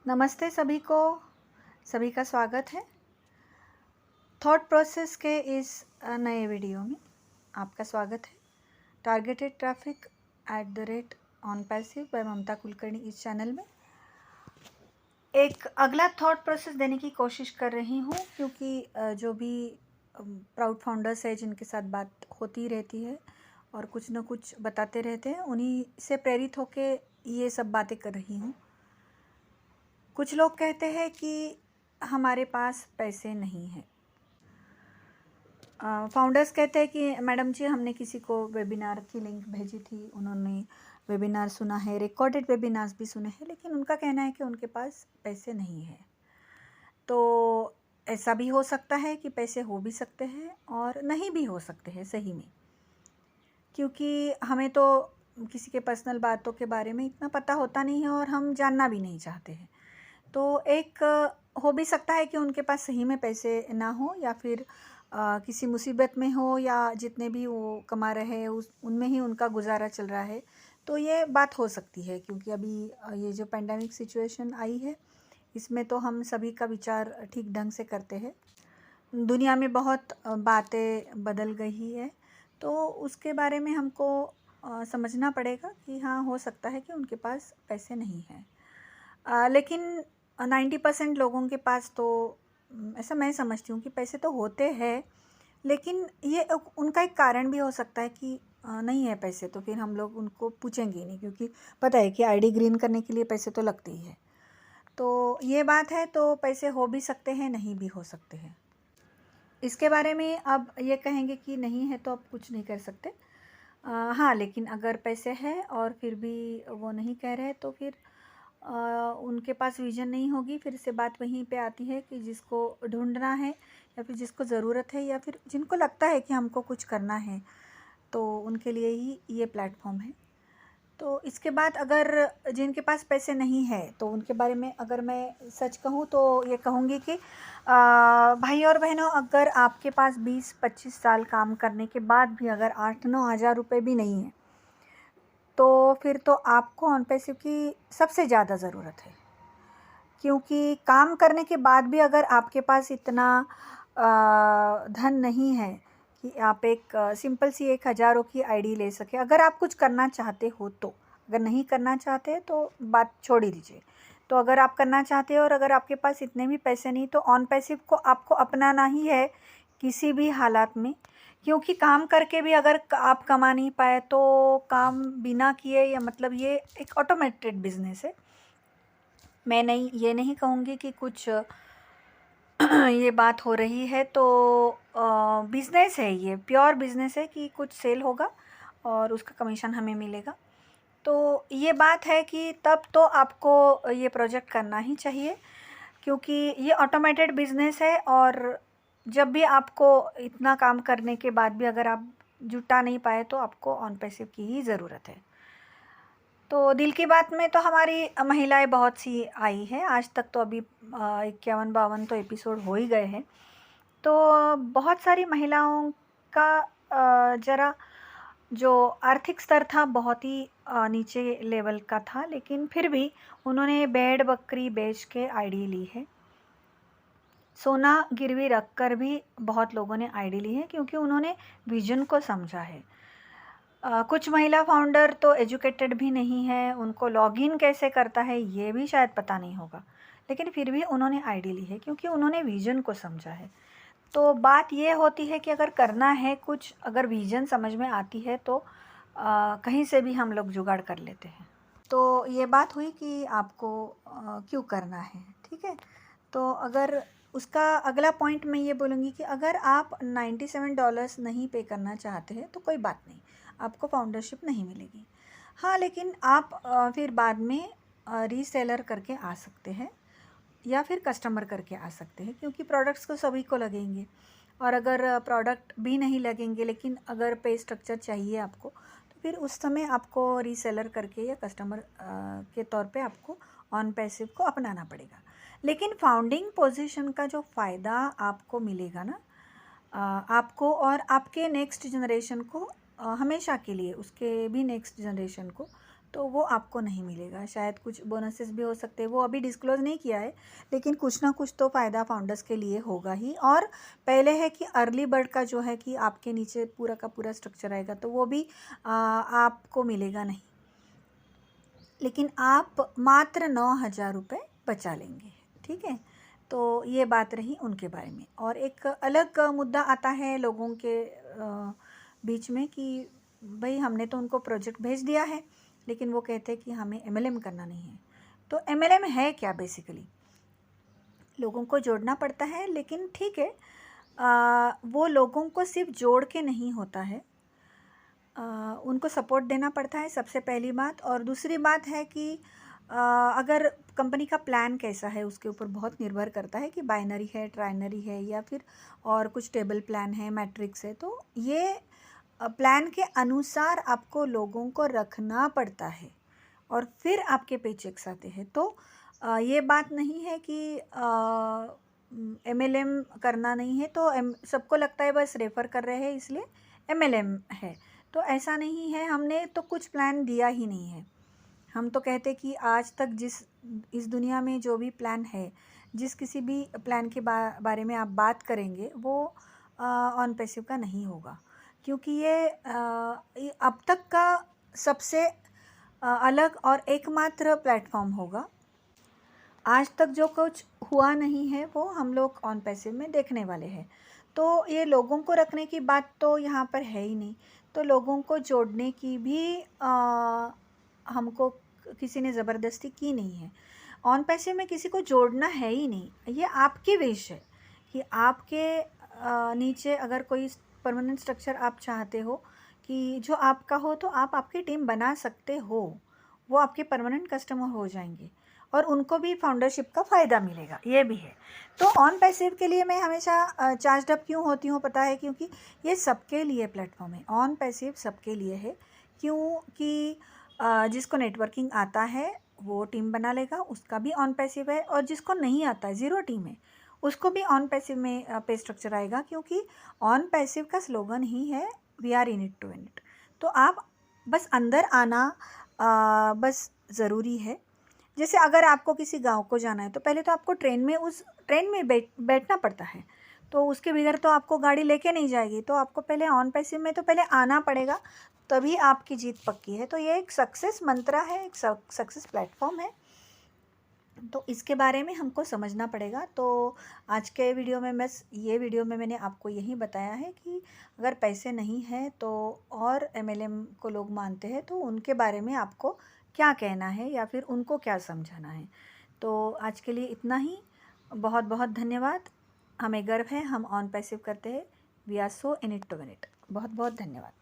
नमस्ते सभी को, सभी का स्वागत है। थॉट प्रोसेस के इस नए वीडियो में आपका स्वागत है। टारगेटेड ट्रैफिक @ऑन पैसिव बाय ममता कुलकर्णी इस चैनल में एक अगला थॉट प्रोसेस देने की कोशिश कर रही हूँ, क्योंकि जो भी प्राउड फाउंडर्स है जिनके साथ बात होती रहती है और कुछ ना कुछ बताते रहते हैं, उन्हीं से प्रेरित होके ये सब बातें कर रही हूँ। कुछ लोग कहते हैं कि हमारे पास पैसे नहीं हैं। फाउंडर्स कहते हैं कि मैडम जी, हमने किसी को वेबिनार की लिंक भेजी थी, उन्होंने वेबिनार सुना है, रिकॉर्डेड वेबिनार्स भी सुने हैं, लेकिन उनका कहना है कि उनके पास पैसे नहीं है। तो ऐसा भी हो सकता है कि पैसे हो भी सकते हैं और नहीं भी हो सकते हैं सही में, क्योंकि हमें तो किसी के पर्सनल बातों के बारे में इतना पता होता नहीं है और हम जानना भी नहीं चाहते हैं। तो एक हो भी सकता है कि उनके पास सही में पैसे ना हो, या फिर किसी मुसीबत में हो, या जितने भी वो कमा रहे हैं उनमें ही उनका गुजारा चल रहा है। तो ये बात हो सकती है, क्योंकि अभी ये जो पेंडेमिक सिचुएशन आई है, इसमें तो हम सभी का विचार ठीक ढंग से करते हैं। दुनिया में बहुत बातें बदल गई है, तो उसके बारे में हमको समझना पड़ेगा कि हाँ, हो सकता है कि उनके पास पैसे नहीं हैं। लेकिन 90% लोगों के पास तो ऐसा मैं समझती हूँ कि पैसे तो होते हैं, लेकिन ये उनका एक कारण भी हो सकता है कि नहीं है पैसे, तो फिर हम लोग उनको पूछेंगे ही नहीं, क्योंकि पता है कि आईडी ग्रीन करने के लिए पैसे तो लगते ही है। तो ये बात है, तो पैसे हो भी सकते हैं, नहीं भी हो सकते हैं। इसके बारे में अब ये कहेंगे कि नहीं है तो अब कुछ नहीं कर सकते। हाँ, लेकिन अगर पैसे हैं और फिर भी वो नहीं कह रहे, तो फिर उनके पास विज़न नहीं होगी। फिर से बात वहीं पे आती है कि जिसको ढूंढना है, या फिर जिसको ज़रूरत है, या फिर जिनको लगता है कि हमको कुछ करना है, तो उनके लिए ही ये प्लेटफॉर्म है। तो इसके बाद अगर जिनके पास पैसे नहीं है, तो उनके बारे में अगर मैं सच कहूँ तो ये कहूँगी कि भाई और बहनों, अगर आपके पास 20-25 साल काम करने के बाद भी अगर 8-9 हज़ार रुपये भी नहीं है, तो फिर तो आपको ऑन पैसिव की सबसे ज़्यादा ज़रूरत है। क्योंकि काम करने के बाद भी अगर आपके पास इतना धन नहीं है कि आप एक सिंपल सी 1000 की आईडी ले सके, अगर आप कुछ करना चाहते हो तो। अगर नहीं करना चाहते तो बात छोड़ ही दीजिए। तो अगर आप करना चाहते हो और अगर आपके पास इतने भी पैसे नहीं, तो ऑन पैसिव को आपको अपनाना ही है किसी भी हालात में। क्योंकि काम करके भी अगर आप कमा नहीं पाए, तो काम बिना किए, या मतलब ये एक ऑटोमेटेड बिजनेस है। मैं ये नहीं कहूँगी कि कुछ ये बात हो रही है तो बिज़नेस है, ये प्योर बिज़नेस है कि कुछ सेल होगा और उसका कमीशन हमें मिलेगा। तो ये बात है कि तब तो आपको ये प्रोजेक्ट करना ही चाहिए, क्योंकि ये ऑटोमेटेड बिज़नेस है। और जब भी आपको इतना काम करने के बाद भी अगर आप जुटा नहीं पाए, तो आपको ऑन पैसिव की ही ज़रूरत है। तो दिल की बात में तो हमारी महिलाएं बहुत सी आई है आज तक, तो अभी 51-52 तो एपिसोड हो ही गए हैं। तो बहुत सारी महिलाओं का ज़रा जो आर्थिक स्तर था बहुत ही नीचे लेवल का था, लेकिन फिर भी उन्होंने भेड़ बकरी बेच के आईडी ली है। सोना गिरवी रख कर भी बहुत लोगों ने आईडी ली है, क्योंकि उन्होंने विजन को समझा है। कुछ महिला फाउंडर तो एजुकेटेड भी नहीं है, उनको लॉगिन कैसे करता है ये भी शायद पता नहीं होगा, लेकिन फिर भी उन्होंने आईडी ली है क्योंकि उन्होंने विजन को समझा है। तो बात ये होती है कि अगर करना है कुछ, अगर विजन समझ में आती है, तो कहीं से भी हम लोग जुगाड़ कर लेते हैं। तो ये बात हुई कि आपको क्यों करना है, ठीक है। तो अगर उसका अगला पॉइंट मैं ये बोलूँगी कि अगर आप $97 नहीं पे करना चाहते हैं, तो कोई बात नहीं, आपको फाउंडरशिप नहीं मिलेगी। हाँ, लेकिन आप फिर बाद में रीसेलर करके आ सकते हैं, या फिर कस्टमर करके आ सकते हैं, क्योंकि प्रोडक्ट्स को सभी को लगेंगे। और अगर प्रोडक्ट भी नहीं लगेंगे, लेकिन अगर पे स्ट्रक्चर चाहिए आपको, तो फिर उस समय आपको रीसेलर करके या कस्टमर के तौर पे आपको ऑन पैसिव को अपनाना पड़ेगा। लेकिन फाउंडिंग पोजीशन का जो फ़ायदा आपको मिलेगा ना, आपको और आपके नेक्स्ट जनरेशन को, हमेशा के लिए उसके भी नेक्स्ट जनरेशन को, तो वो आपको नहीं मिलेगा। शायद कुछ बोनसेस भी हो सकते हैं, वो अभी डिस्क्लोज़ नहीं किया है, लेकिन कुछ ना कुछ तो फ़ायदा फाउंडर्स के लिए होगा ही। और पहले है कि अर्ली बर्ड का जो है कि आपके नीचे पूरा का पूरा स्ट्रक्चर आएगा, तो वो भी आपको मिलेगा नहीं, लेकिन आप मात्र 9,000 रुपये बचा लेंगे। ठीक है, तो ये बात रही उनके बारे में। और एक अलग मुद्दा आता है लोगों के बीच में कि भाई हमने तो उनको प्रोजेक्ट भेज दिया है, लेकिन वो कहते हैं कि हमें MLM करना नहीं है। तो MLM है क्या? बेसिकली लोगों को जोड़ना पड़ता है, लेकिन ठीक है, वो लोगों को सिर्फ जोड़ के नहीं होता है, उनको सपोर्ट देना पड़ता है, सबसे पहली बात। और दूसरी बात है कि अगर कंपनी का प्लान कैसा है उसके ऊपर बहुत निर्भर करता है कि बाइनरी है, ट्राइनरी है, या फिर और कुछ टेबल प्लान है, मैट्रिक्स है। तो ये प्लान के अनुसार आपको लोगों को रखना पड़ता है और फिर आपके पेचेक्स आते हैं। तो ये बात नहीं है कि MLM करना नहीं है तो सबको लगता है बस रेफ़र कर रहे हैं इसलिए MLM है, तो ऐसा नहीं है। हमने तो कुछ प्लान दिया ही नहीं है। हम तो कहते कि आज तक इस दुनिया में जो भी प्लान है, जिस किसी भी प्लान के बारे में आप बात करेंगे, वो ऑन पैसिव का नहीं होगा, क्योंकि ये अब तक का सबसे अलग और एकमात्र प्लेटफॉर्म होगा। आज तक जो कुछ हुआ नहीं है वो हम लोग ऑन पैसिव में देखने वाले हैं। तो ये लोगों को रखने की बात तो यहाँ पर है ही नहीं, तो लोगों को जोड़ने की भी हमको किसी ने ज़बरदस्ती की नहीं है। ऑन पैसिव में किसी को जोड़ना है ही नहीं, ये आपकी विश है कि आपके नीचे अगर कोई परमानेंट स्ट्रक्चर आप चाहते हो कि जो आपका हो, तो आप आपकी टीम बना सकते हो, वो आपके परमानेंट कस्टमर हो जाएंगे और उनको भी फाउंडरशिप का फ़ायदा मिलेगा, ये भी है। तो ऑन पैसिव के लिए मैं हमेशा चार्ज अप क्यों होती हूँ पता है? क्योंकि ये सबके लिए प्लेटफॉर्म है। ऑन पैसिव सबके लिए है, क्योंकि जिसको नेटवर्किंग आता है वो टीम बना लेगा, उसका भी ऑन पैसिव है। और जिसको नहीं आता है, ज़ीरो टीम है, उसको भी ऑन पैसिव में पे स्ट्रक्चर आएगा, क्योंकि ऑन पैसिव का स्लोगन ही है we are in it to win it. तो आप बस अंदर आना बस ज़रूरी है। जैसे अगर आपको किसी गांव को जाना है, तो पहले तो आपको उस ट्रेन में बैठना पड़ता है, तो उसके बगैर तो आपको गाड़ी लेके नहीं जाएगी। तो आपको पहले ऑन पैसिव में तो पहले आना पड़ेगा, तभी आपकी जीत पक्की है। तो ये एक सक्सेस मंत्रा है, एक सक्सेस प्लेटफॉर्म है, तो इसके बारे में हमको समझना पड़ेगा। तो आज के वीडियो में मैंने आपको यही बताया है कि अगर पैसे नहीं हैं तो और MLM को लोग मानते हैं, तो उनके बारे में आपको क्या कहना है या फिर उनको क्या समझाना है। तो आज के लिए इतना ही। बहुत बहुत धन्यवाद। हमें गर्व है, हम ऑन पैसिव करते हैं। We are so in it to win it. बहुत बहुत धन्यवाद।